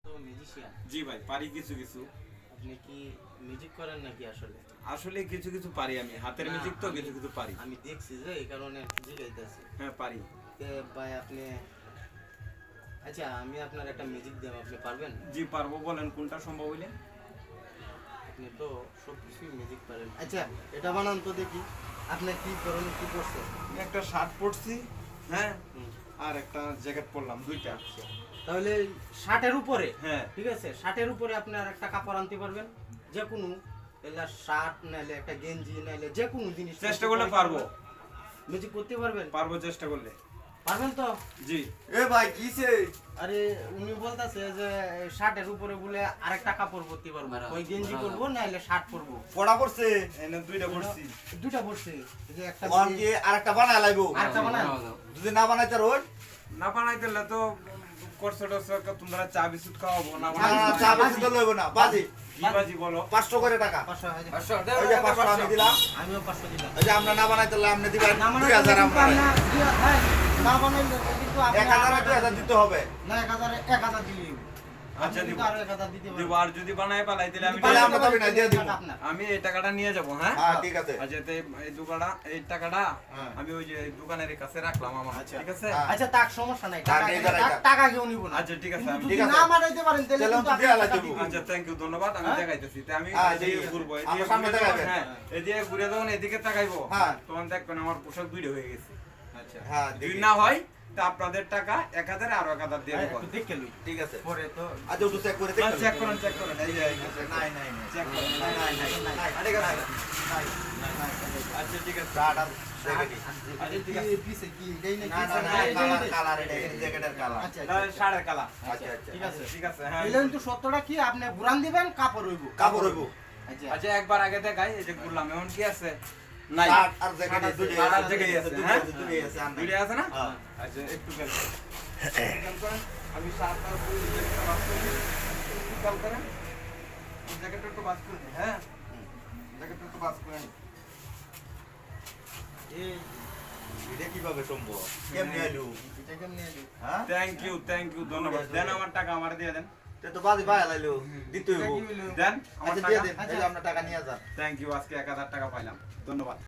তো মিউজিশিয়ান। জি ভাই, পারি কিছু কিছু। আপনি কি মিউজিক করেন নাকি আসলে? আসলে কিছু কিছু পারি, আমি হাতের না, মিউজিক তো কিছু কিছু পারি। আমি দেখছি যে এই কারণে জিজ্ঞাসা। হ্যাঁ পারি। ভাই আপনি, আচ্ছা আমি আপনার একটা মিউজিক দেব, আপনি পারবেন? জি পারবো, বলেন কোনটা সম্ভব হইলে। আপনি তো সব কিছুই মিউজিক পারেন। আচ্ছা এটা বানান তো দেখি, আপনি কি ধরনের কি করছেন? আমি একটা শার্ট পরছি, হ্যাঁ, হুম। আর একটা জ্যাকেট পরলাম, দুইটা। তাহলে শার্টের উপরে, হ্যাঁ ঠিক আছে, শার্টের উপরে আপনি আর একটা কাপড় আনতে পারবেন, যে কোনো এলা শার্ট নাইলে একটা গেঞ্জি নাইলে যে কোনো জিনিস চেষ্টা করলে পারবো। মিউজিক করতে পারবেন? পারবো চেষ্টা করলে। পারবেন তো? জি। এ ভাই কিসে? আরে উনি বলতাছে যে শার্টের উপরে বলে আরেকটা কাপড় পরতে পারবো, ওই গেঞ্জি পরবো নাইলে শার্ট পরবো। পড়া পড়ছে এনে দুইটা পরছি। দুটা পরছে, যে একটা ওয়ান কি আরেকটা বানায় লাইবো? আরেকটা বানান। যদি না বানাইতে রোড না বানাই দিলে তো করছো টরছো তোমরা চা বিস্কুট খাওয়াবো না না বানাই না দিলে। চা বেশি তো লইব না বাজি কি বাজি বলো? 500 করে টাকা 500 হাজার। ওই যে 500 আমি দিলাম। আমিও 500 দিলাম। ওই যে আমরা না বানাইতে হলে আপনি দিবেন না মানে 2000 আমরা না বানাইলে কিন্তু আপনি 1000 আর 2000 দিতে হবে। না 1000 দিলেই আচ্ছা দিব। আর 1000 দিতে দিব, পারবো। আর যদি বানাই পালাই তাহলে আমি তাহলে আমরা তবে না দিয়ে দিব। আপনার। আমি এই টাকাটা নিয়ে যাব, হ্যাঁ। হ্যাঁ ঠিক আছে। আচ্ছা তো এই দোকানটা, এই টাকাটা হ্যাঁ। আমি ওই যে দোকানের কাছে রাখলাম আমার, আচ্ছা। ঠিক আছে। হ্যাঁ। আচ্ছা তাক সমস্যা নাই, টাকা টাকা নিয়ে যারা এটা। টাকা কেউ নিব না। আচ্ছা ঠিক আছে, কিন্তু আমি যদি ঠিক আছে। না বানাইতে পারেন তাহলে তাহলে কিন্তু আমি আপনি দেয়া টাকা লাগবে। দিবেন। আচ্ছা থ্যাংক ইউ, ধন্যবাদ। আমি হ্যাঁ? দেখাইতেছি তো আমি হ্যাঁ, এদিকে ঠিক আছে। ঘুরবো, আমার সামনে দেখাবেন। হ্যাঁ এদিকে ঘুরে যখন এদিকে তাকাইবো, হ্যাঁ। তখন দেখবেন আমার পোশাক দুইটা হয়ে গেছে। আচ্ছা হ্যাঁ, যদি দেখি। না হয় তা আপনাদের টাকা 1000 আর 1000 দিয়ে দেবো। একটু দেখে লই। ঠিক আছে। পরে তো আজ একটু চেক করে দেখুন। চেক করুন এই যে নাই নাই নাই চেক করুন। নাই নাই নাই নাই ঠিক আছে। নাই আচ্ছা ঠিক আছে। শার্ট আর জ্যাকেট। আচ্ছা ঠিক কি আছে। পিছে কি দেই না না কি না না কালার কালার এটা জ্যাকেটের কালার। আচ্ছা তাহলে শাড়ির কালা। আচ্ছা আচ্ছা ঠিক আছে। ঠিক আছে, হ্যাঁ। এলে কিন্তু সত্যটা কি আপনি বুরান দিবেন, কাপড় হইব। কাপড় হইব। আচ্ছা আচ্ছা একবার আগে দেখাই, এই যে ঘুরলাম, এখন কি আছে? নাই। শার্ট আর জ্যাকেট দুটোই শার্ট আর আছে। জ্যাকেটই আছে, হ্যাঁ? দুটোই আছে আর নাই। দুইটা আছে না? হ্যাঁ। আচ্ছা একটু খেয়াল করেন। খেয়াল করেন, আমি শার্ট আর জ্যাকেটটা বাস করে দিই। একটু খেয়াল করেন। জ্যাকেটটা একটু বাস করে দিই, হ্যাঁ? জ্যাকেটটা একটু বাস করে নিই। এই এটা কিভাবে সম্ভব? কেমনে আইলো? এটা কেমনে আইলো? হ্যাঁ? থ্যাংক ইউ, ধন্যবাদ। দেন আমার টাকা আমার দিয়ে দেন। এটা তো বাজি ভাই আইলো। দিতে এটা হইব। কি হইলো? দেন আমার আচ্ছা টাকা। দিয়ে দেন। এই যে আপনার টাকা নিয়ে যান। থ্যাংক ইউ, আজকে 1000 টাকা পাইলাম, ধন্যবাদ।